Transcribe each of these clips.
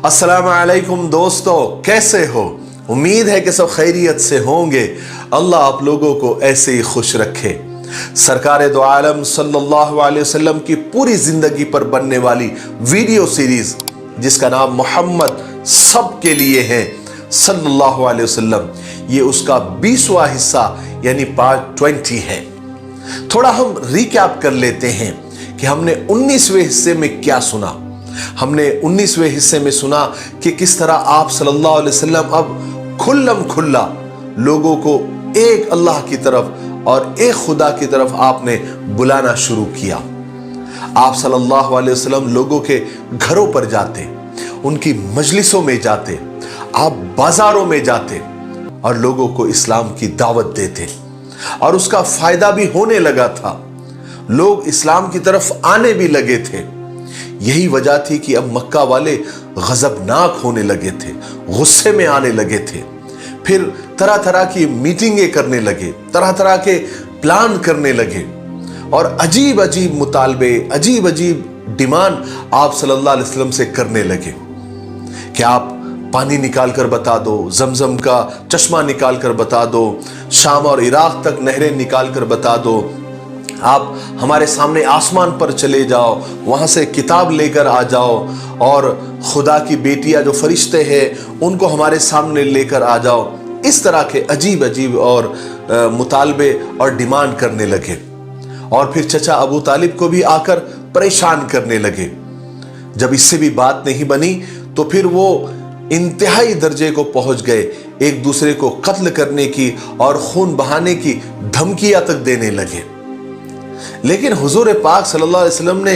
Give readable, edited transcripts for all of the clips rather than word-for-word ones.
अस्सलाम वालेकुम दोस्तों, कैसे हो? उम्मीद है कि सब खैरियत से होंगे। अल्लाह आप लोगों को ऐसे ही खुश रखे। सरकार दो आलम सल्लल्लाहु अलैहि वसल्लम की पूरी जिंदगी पर बनने वाली वीडियो सीरीज जिसका नाम मोहम्मद सबके लिए है सल्लल्लाहु अलैहि वसल्लम, ये उसका 20वां हिस्सा यानी पार्ट 20 है। थोड़ा हम रिकैप कर लेते हैं कि हमने 19वें हिस्से में क्या सुना। हमने 19वें हिस्से में सुना कि किस तरह आप सल्लल्लाहु अलैहि वसल्लम अब खुल्लम खुल्ला लोगों को एक अल्लाह की तरफ और एक खुदा की तरफ आपने बुलाना शुरू किया। आप सल्लल्लाहु अलैहि वसल्लम लोगों के घरों पर जाते, उनकी मजलिसों में जाते, आप बाजारों में जाते और लोगों को इस्लाम की दावत देते और उसका फायदा भी होने लगा था। लोग इस्लाम की तरफ आने भी लगे थे। यही वजह थी कि अब मक्का वाले गजबनाक होने लगे थे, गुस्से में आने लगे थे। फिर तरह तरह की मीटिंगें करने लगे, तरह तरह के प्लान करने लगे और अजीब अजीब मुतालबे, अजीब अजीब डिमांड आप सल्लल्लाहु अलैहि वसल्लम से करने लगे कि आप पानी निकाल कर बता दो, जमजम का चश्मा निकाल कर बता दो, शाम और इराक तक नहरें निकाल कर बता दो, आप हमारे सामने आसमान पर चले जाओ, वहां से किताब लेकर आ जाओ और खुदा की बेटियां जो फरिश्ते हैं उनको हमारे सामने लेकर आ जाओ। इस तरह के अजीब अजीब और मुतालबे और डिमांड करने लगे और फिर चचा अबू तालिब को भी आकर परेशान करने लगे। जब इससे भी बात नहीं बनी तो फिर वो इंतहाई दर्जे को पहुंच गए, एक दूसरे को कत्ल करने की और खून बहाने की धमकियां तक देने लगे। लेकिन हुजूर पाक सल्लल्लाहु अलैहि वसल्लम ने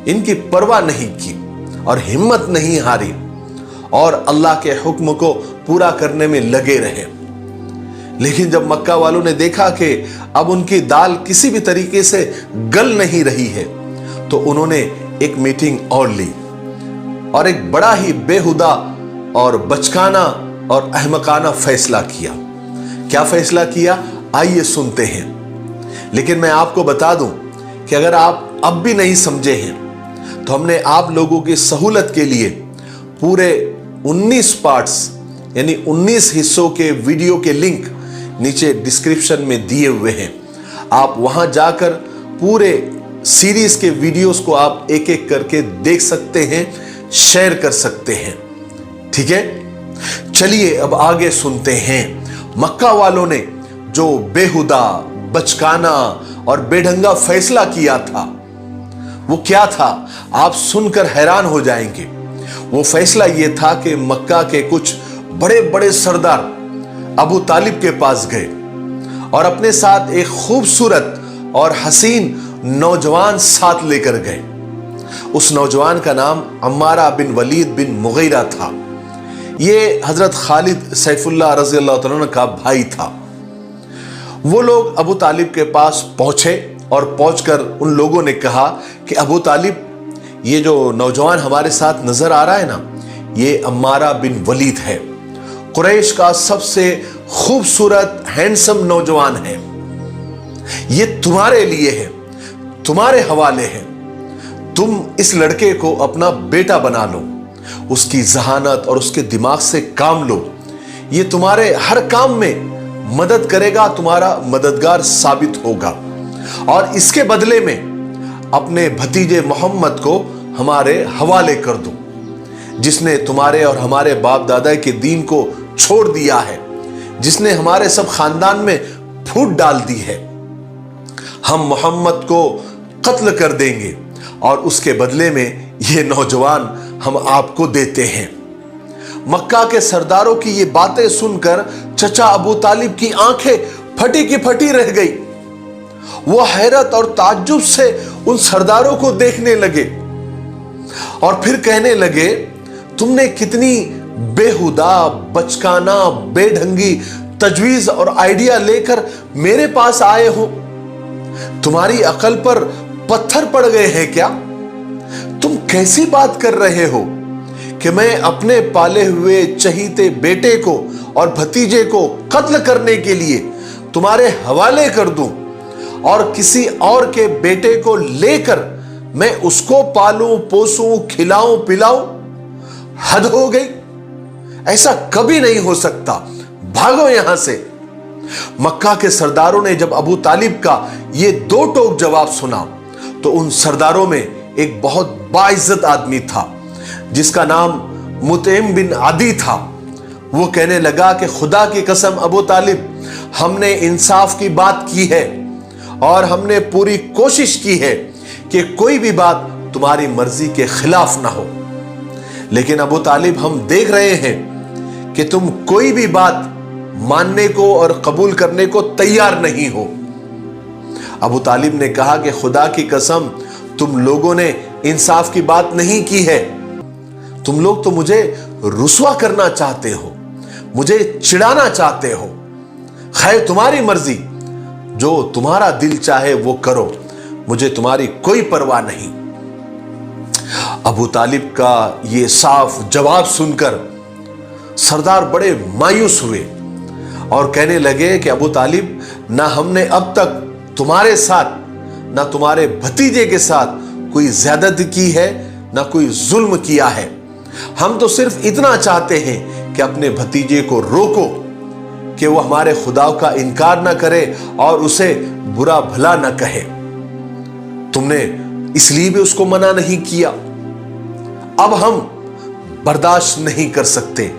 इनकी परवाह नहीं की और हिम्मत नहीं हारी और अल्लाह के हुक्म को पूरा करने में लगे रहे। लेकिन जब मक्का वालों ने देखा कि अब उनकी दाल किसी भी तरीके से गल नहीं रही है तो उन्होंने एक मीटिंग और ली और एक बड़ा ही बेहुदा और बचकाना और अहमकाना फैसला किया। क्या फैसला किया, आइए सुनते हैं। लेकिन मैं आपको बता दूं कि अगर आप अब भी नहीं समझे हैं तो हमने आप लोगों की सहूलत के लिए पूरे 19 पार्ट्स यानी 19 हिस्सों के वीडियो के लिंक नीचे डिस्क्रिप्शन में दिए हुए हैं। आप वहां जाकर पूरे सीरीज के वीडियोस को आप एक एक करके देख सकते हैं, शेयर कर सकते हैं। ठीक है, चलिए अब आगे सुनते हैं। मक्का वालों ने जो बेहुदा, बचकाना और बेढंगा फैसला किया था वो क्या था, आप सुनकर हैरान हो जाएंगे। वो फैसला ये था कि मक्का के कुछ बड़े बड़े सरदार अबू तालिब के पास गए और अपने साथ एक खूबसूरत और हसीन नौजवान साथ लेकर गए। उस नौजवान का नाम अम्मारा बिन वलीद बिन मुगीरा था। ये हजरत खालिद सैफुल्लाह रज़ी अल्लाह तआला अन्हु का भाई था। वो लोग अबू तालिब के पास पहुंचे और पहुंचकर उन लोगों ने कहा कि अबू तालिब, ये जो नौजवान हमारे साथ नजर आ रहा है ना, ये अम्मारा बिन वलीद है, कुरैश का सबसे खूबसूरत हैंडसम नौजवान है। ये तुम्हारे लिए है, तुम्हारे हवाले है। तुम इस लड़के को अपना बेटा बना लो, उसकी जहानत और उसके दिमाग से काम लो। ये तुम्हारे हर काम में मदद करेगा, तुम्हारा मददगार साबित होगा और इसके बदले में अपने भतीजे मोहम्मद को हमारे हवाले कर दो, जिसने तुम्हारे और हमारे बाप दादा के दीन को छोड़ दिया है, जिसने हमारे सब खानदान में फूट डाल दी है। हम मोहम्मद को कत्ल कर देंगे और उसके बदले में ये नौजवान हम आपको देते हैं। मक्का के सरदारों की ये बातें सुनकर चचा अबू तालिब की आंखें फटी की फटी रह गई। वो हैरत और ताज्जुब से उन सरदारों को देखने लगे और फिर कहने लगे, तुमने कितनी बेहुदा, बचकाना, बेढंगी तजवीज और आइडिया लेकर मेरे पास आए हो। तुम्हारी अकल पर पत्थर पड़ गए हैं क्या? तुम कैसी बात कर रहे हो कि मैं अपने पाले हुए चहीते बेटे को और भतीजे को कत्ल करने के लिए तुम्हारे हवाले कर दूं और किसी और के बेटे को लेकर मैं उसको पालूं, पोसूं, खिलाऊं, पिलाऊं? हद हो गई, ऐसा कभी नहीं हो सकता, भागो यहां से। मक्का के सरदारों ने जब अबू तालिब का ये दो टोक जवाब सुना तो उन सरदारों में एक बहुत बाइज्जत आदमी था जिसका नाम मुतइम बिन आदी था। वो कहने लगा कि खुदा की कसम अबू तालिब, हमने इंसाफ की बात की है और हमने पूरी कोशिश की है कि कोई भी बात तुम्हारी मर्जी के खिलाफ ना हो, लेकिन अबू तालिब हम देख रहे हैं कि तुम कोई भी बात मानने को और कबूल करने को तैयार नहीं हो। अबू तालिब ने कहा कि खुदा की कसम, तुम लोगों ने इंसाफ की बात नहीं की है, तुम लोग तो मुझे रुसवा करना चाहते हो, मुझे चिढ़ाना चाहते हो। खैर तुम्हारी मर्जी, जो तुम्हारा दिल चाहे वो करो, मुझे तुम्हारी कोई परवाह नहीं। अबू तालिब का ये साफ जवाब सुनकर सरदार बड़े मायूस हुए और कहने लगे कि अबू तालिब, ना हमने अब तक तुम्हारे साथ ना तुम्हारे भतीजे के साथ कोई ज्यादती की है, ना कोई जुल्म किया है। हम तो सिर्फ इतना चाहते हैं कि अपने भतीजे को रोको कि वो हमारे खुदा का इनकार ना करे और उसे बुरा भला ना कहे। तुमने इसलिए भी उसको मना नहीं किया। अब हम बर्दाश्त नहीं कर सकते,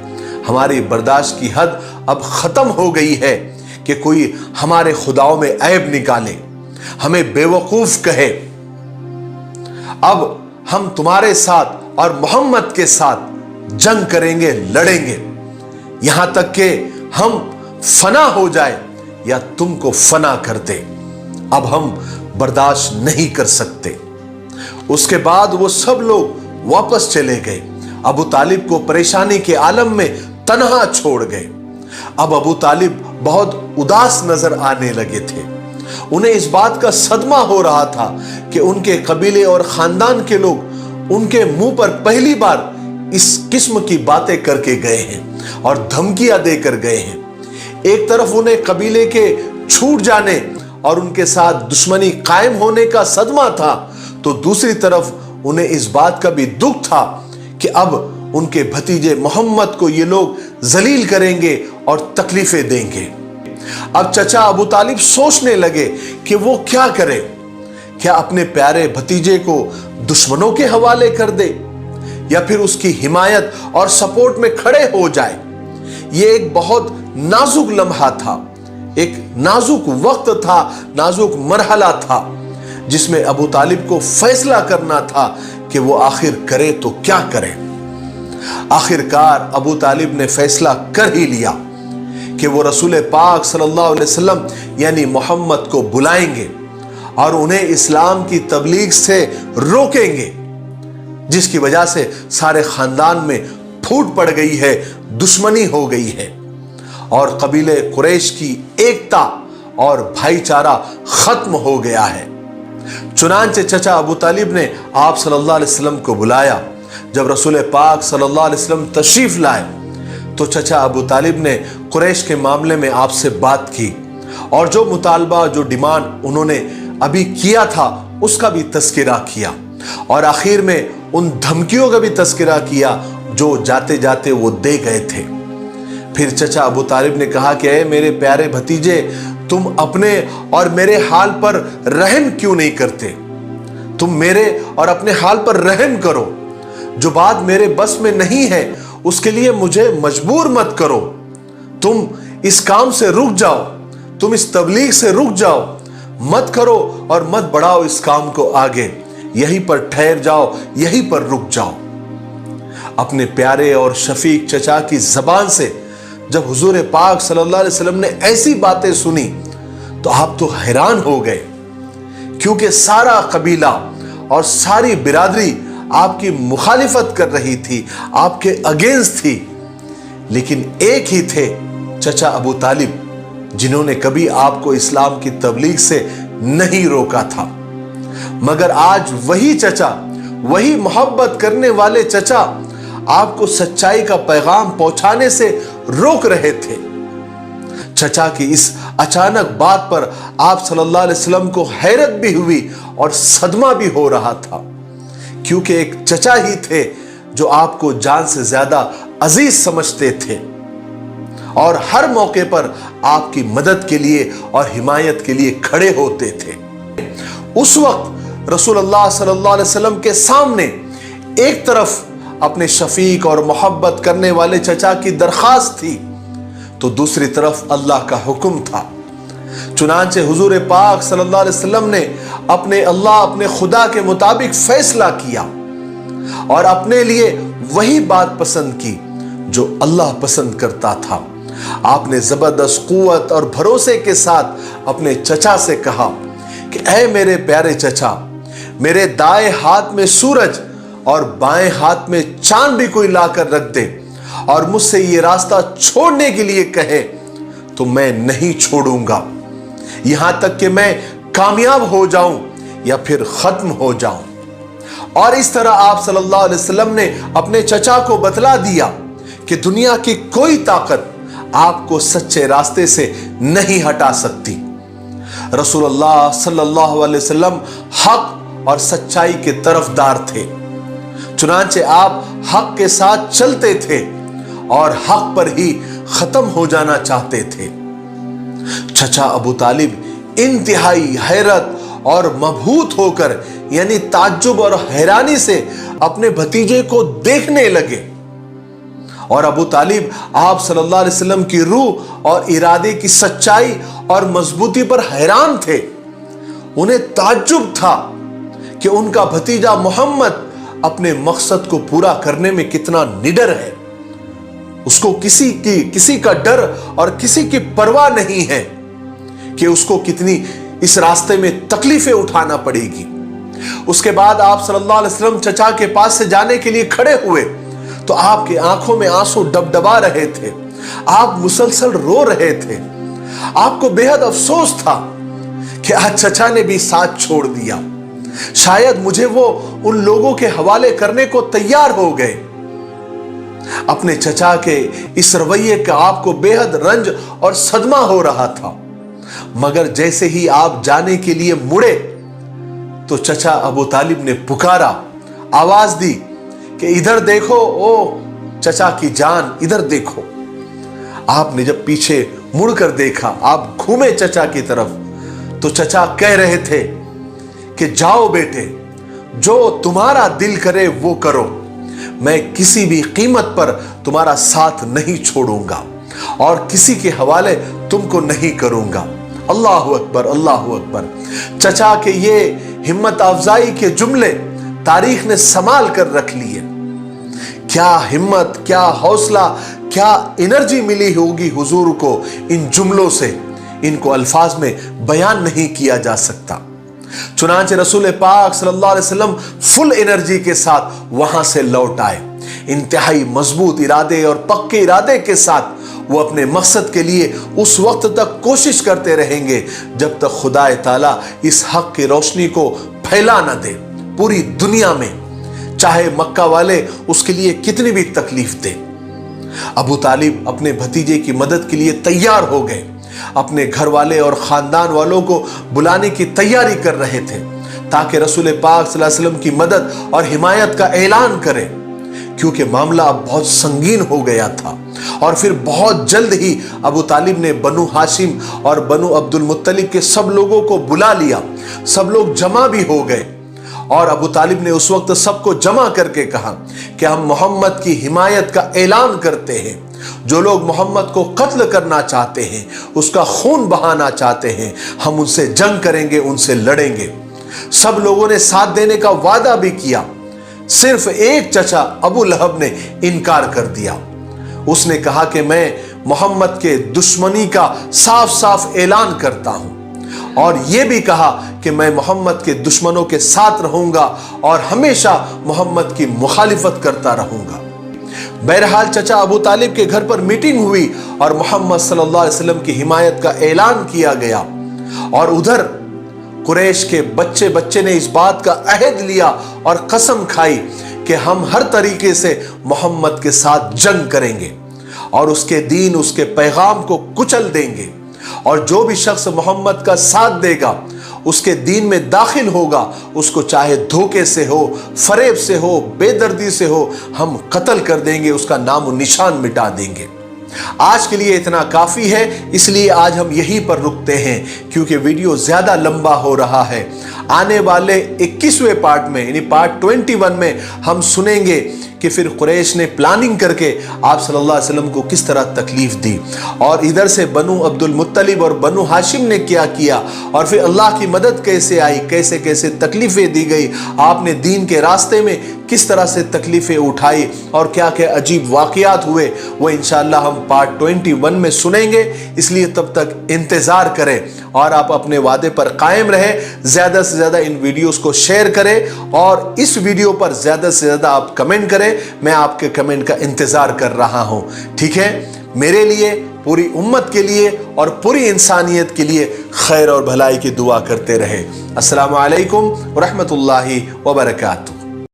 हमारी बर्दाश्त की हद अब खत्म हो गई है कि कोई हमारे खुदाओं में ऐब निकाले, हमें बेवकूफ कहे। अब हम तुम्हारे साथ और मोहम्मद के साथ जंग करेंगे, लड़ेंगे, यहां तक कि हम फना हो जाए या तुमको फना कर दे। अब हम बर्दाश्त नहीं कर सकते। उसके बाद वो सब लोग वापस चले गए, अबू तालिब को परेशानी के आलम में तन्हा छोड़ गए। अब अबू तालिब बहुत उदास नजर आने लगे थे। उन्हें इस बात का सदमा हो रहा था कि उनके कबीले और खानदान के लोग उनके मुंह पर पहली बार इस किस्म की बातें करके गए हैं और धमकियां देकर गए हैं। एक तरफ उन्हें कबीले के छूट जाने और उनके साथ दुश्मनी कायम होने का सदमा था, तो दूसरी तरफ उन्हें इस बात का भी दुख था कि अब उनके भतीजे मोहम्मद को ये लोग जलील करेंगे और तकलीफें देंगे। अब चचा अबू तालिब सोचने लगे कि वो क्या करे, क्या अपने प्यारे भतीजे को दुश्मनों के हवाले कर दे या फिर उसकी हिमायत और सपोर्ट में खड़े हो जाए। ये एक बहुत नाजुक लम्हा था, एक नाजुक वक्त था, नाजुक मरहला था जिसमें अबू तालिब को फैसला करना था कि वो आखिर करे तो क्या करे। आखिरकार अबू तालिब ने फैसला कर ही लिया कि वो रसूल पाक सल्लल्लाहु अलैहि वसल्लम यानी मोहम्मद को बुलाएंगे और उन्हें इस्लाम की तबलीग से रोकेंगे, जिसकी वजह से सारे खानदान में फूट पड़ गई है, दुश्मनी हो गई है और कबीले कुरैश की एकता और भाईचारा खत्म हो गया है। चुनांचे चचा अबू तालिब ने आप सल्लल्लाहु अलैहि वसल्लम को बुलाया। जब रसूल पाक सल्लल्लाहु अलैहि वसल्लम तशरीफ लाए तो चचा अबू तालिब ने कुरैश के मामले में आपसे बात की और जो मुतालबा, जो डिमांड उन्होंने अभी किया था उसका भी तस्करा किया और आखिर में उन धमकियों का भी तस्करा किया जो जाते जाते वो दे गए थे। फिर चचा अबू तालिब ने कहा कि ऐ मेरे प्यारे भतीजे, तुम अपने और मेरे हाल पर रहम क्यों नहीं करते? तुम मेरे और अपने हाल पर रहम करो। जो बात मेरे बस में नहीं है उसके लिए मुझे मजबूर मत करो। तुम इस काम से रुक जाओ, तुम इस तबलीग से रुक जाओ, मत करो और मत बढ़ाओ इस काम को आगे, यहीं पर ठहर जाओ, यहीं पर रुक जाओ। अपने प्यारे और शफीक चचा की जबान से जब हुजूर पाक सल्लल्लाहु अलैहि वसल्लम ने ऐसी बातें सुनी तो आप तो हैरान हो गए, क्योंकि सारा कबीला और सारी बिरादरी आपकी मुखालिफत कर रही थी, आपके अगेंस्ट थी, लेकिन एक ही थे चचा अबू तालिब जिन्होंने कभी आपको इस्लाम की तबलीग से नहीं रोका था। मगर आज वही चचा, वही मोहब्बत करने वाले चचा आपको सच्चाई का पैगाम पहुंचाने से रोक रहे थे। चचा की इस अचानक बात पर आप सल्लल्लाहु अलैहि वसल्लम को हैरत भी हुई और सदमा भी हो रहा था, क्योंकि एक चचा ही थे जो आपको जान से ज्यादा अजीज समझते थे और हर मौके पर आपकी मदद के लिए और हिमायत के लिए खड़े होते थे। उस वक्त रसूलुल्लाह सल्लल्लाहु अलैहि वसल्लम के सामने एक तरफ अपने शफीक और मोहब्बत करने वाले चचा की दरखास्त थी, तो दूसरी तरफ अल्लाह का हुक्म था। चुनांचे हुजूर पाक सल्लल्लाहु अलैहि वसल्लम ने अपने खुदा के मुताबिक फैसला किया और अपने लिए वही बात पसंद की जो अल्लाह पसंद करता था। आपने जबरदस्त कुव्वत और भरोसे के साथ अपने चचा से कहा कि ऐ मेरे प्यारे चचा, मेरे दाएं हाथ में सूरज और बाएं हाथ में चांद भी कोई लाकर रख दे और मुझसे ये रास्ता छोड़ने के लिए कहे तो मैं नहीं छोड़ूंगा, यहां तक कि मैं कामयाब हो जाऊं या फिर खत्म हो जाऊं। और इस तरह आप सल्लल्लाहु अलैहि वसल्लम ने अपने चचा को बतला दिया कि दुनिया की कोई ताकत आपको सच्चे रास्ते से नहीं हटा सकती। रसूलुल्लाह सल्लल्लाहु अलैहि वसल्लम हक और सच्चाई के तरफदार थे, चुनांचे आप हक के साथ चलते थे और हक पर ही खत्म हो जाना चाहते थे। चचा अबू तालिब इंतहाई हैरत और मबहूत होकर यानी ताज्जुब और हैरानी से अपने भतीजे को देखने लगे और अबू तालिब आप सल्लल्लाहु अलैहि वसल्लम की रूह और इरादे की सच्चाई और मजबूती पर हैरान थे। उन्हें ताज्जुब था कि उनका भतीजा मोहम्मद अपने मकसद को पूरा करने में कितना निडर है। उसको किसी का डर और किसी की परवाह नहीं है कि उसको कितनी इस रास्ते में तकलीफें उठाना पड़ेगी। उसके बाद आप सल्लल्लाहु अलैहि वसल्लम चचा के पास से जाने के लिए खड़े हुए तो आपकी आंखों में आंसू डबडबा रहे थे, आप मुसलसल रो रहे थे। आपको बेहद अफसोस था कि आज चचा ने भी साथ छोड़ दिया, शायद मुझे वो उन लोगों के हवाले करने को तैयार हो गए। अपने चचा के इस रवैये का आपको बेहद रंज और सदमा हो रहा था, मगर जैसे ही आप जाने के लिए मुड़े तो चचा अबू तालिब ने पुकारा, आवाज दी कि इधर देखो ओ चचा की जान, इधर देखो। आपने जब पीछे मुड़कर देखा, आप घूमे चचा की तरफ, तो चचा कह रहे थे कि जाओ बेटे, जो तुम्हारा दिल करे वो करो, मैं किसी भी कीमत पर तुम्हारा साथ नहीं छोड़ूंगा और किसी के हवाले तुमको नहीं करूंगा। अल्लाह अकबर, अल्लाह अकबर। चचा के ये हिम्मत अफजाई के जुमले तारीख ने संभाल कर रख लिए। क्या हिम्मत, क्या हौसला, क्या एनर्जी मिली होगी हुजूर को इन जुमलों से, इनको अल्फाज में बयान नहीं किया जा सकता। चुनांचे रसूल पाक सल्लल्लाहु अलैहि वसल्लम फुल एनर्जी के साथ वहां से लौट आए, इंतहाई मजबूत इरादे और पक्के इरादे के साथ। वो अपने मकसद के लिए उस वक्त तक कोशिश करते रहेंगे जब तक खुदा ताला इस हक की रोशनी को फैला न दे पूरी दुनिया में, चाहे मक्का वाले उसके लिए कितनी भी तकलीफ दे। अबू तालिब अपने भतीजे की मदद के लिए तैयार हो गए, अपने घर वाले और खानदान वालों को बुलाने की तैयारी कर रहे थे ताकि रसूल पाक सल्लल्लाहु अलैहि वसल्लम की मदद और हिमायत का ऐलान करें, क्योंकि मामला अब बहुत संगीन हो गया था। और फिर बहुत जल्द ही अबू तालिब ने बनु हाशिम और बनु अब्दुल मुत्तलिब के सब लोगों को बुला लिया। सब लोग जमा भी हो गए और अबू तालिब ने उस वक्त सबको जमा करके कहा कि हम मोहम्मद की हिमायत का ऐलान करते हैं। जो लोग मोहम्मद को कत्ल करना चाहते हैं, उसका खून बहाना चाहते हैं, हम उनसे जंग करेंगे, उनसे लड़ेंगे। सब लोगों ने साथ देने का वादा भी किया। सिर्फ एक चचा अबू लहब ने इनकार कर दिया। उसने कहा कि मैं मोहम्मद के दुश्मनी का साफ साफ ऐलान करता हूं और यह भी कहा कि मैं मोहम्मद के दुश्मनों के साथ रहूंगा और हमेशा मोहम्मद की मुखालिफत करता रहूंगा। बहरहाल चचा अबू तालिब के घर पर मीटिंग हुई और मोहम्मद सल्लल्लाहु अलैहि वसल्लम की हिमायत का ऐलान किया गया। और उधर कुरैश के बच्चे बच्चे ने इस बात का अहद लिया और कसम खाई कि हम हर तरीके से मोहम्मद के साथ जंग करेंगे और उसके दीन, उसके पैगाम को कुचल देंगे, और जो भी शख्स मोहम्मद का साथ देगा उसके दीन में दाखिल होगा, उसको चाहे धोखे से हो, फरेब से हो, बेदर्दी से हो, हम कत्ल कर देंगे, उसका नाम निशान मिटा देंगे। आज के लिए इतना काफी है, इसलिए आज हम यहीं पर रुकते हैं क्योंकि वीडियो ज्यादा लंबा हो रहा है। आने वाले 21वें पार्ट में यानी पार्ट 21 में हम सुनेंगे कि फिर कुरैश ने प्लानिंग करके आप सल्लल्लाहु अलैहि वसल्लम को किस तरह तकलीफ दी, और इधर से बनु अब्दुल मुत्तलिब और बनु हाशिम ने क्या किया, और फिर अल्लाह की मदद कैसे आई, कैसे कैसे तकलीफें दी गई, आपने दीन के रास्ते में किस तरह से तकलीफें उठाई और क्या क्या अजीब वाक़यात हुए, वो इंशाअल्लाह हम पार्ट 21 में सुनेंगे। इसलिए तब तक इंतज़ार करें और आप अपने वादे पर कायम रहें। ज़्यादा से ज़्यादा इन वीडियोस को शेयर करें और इस वीडियो पर ज़्यादा से ज़्यादा आप कमेंट करें। मैं आपके कमेंट का इंतज़ार कर रहा हूँ, ठीक है। मेरे लिए, पूरी उम्मत के लिए और पूरी इंसानियत के लिए खैर और भलाई की दुआ करते रहे। अस्सलामु अलैकुम व रहमतुल्लाहि व बरकातुहू।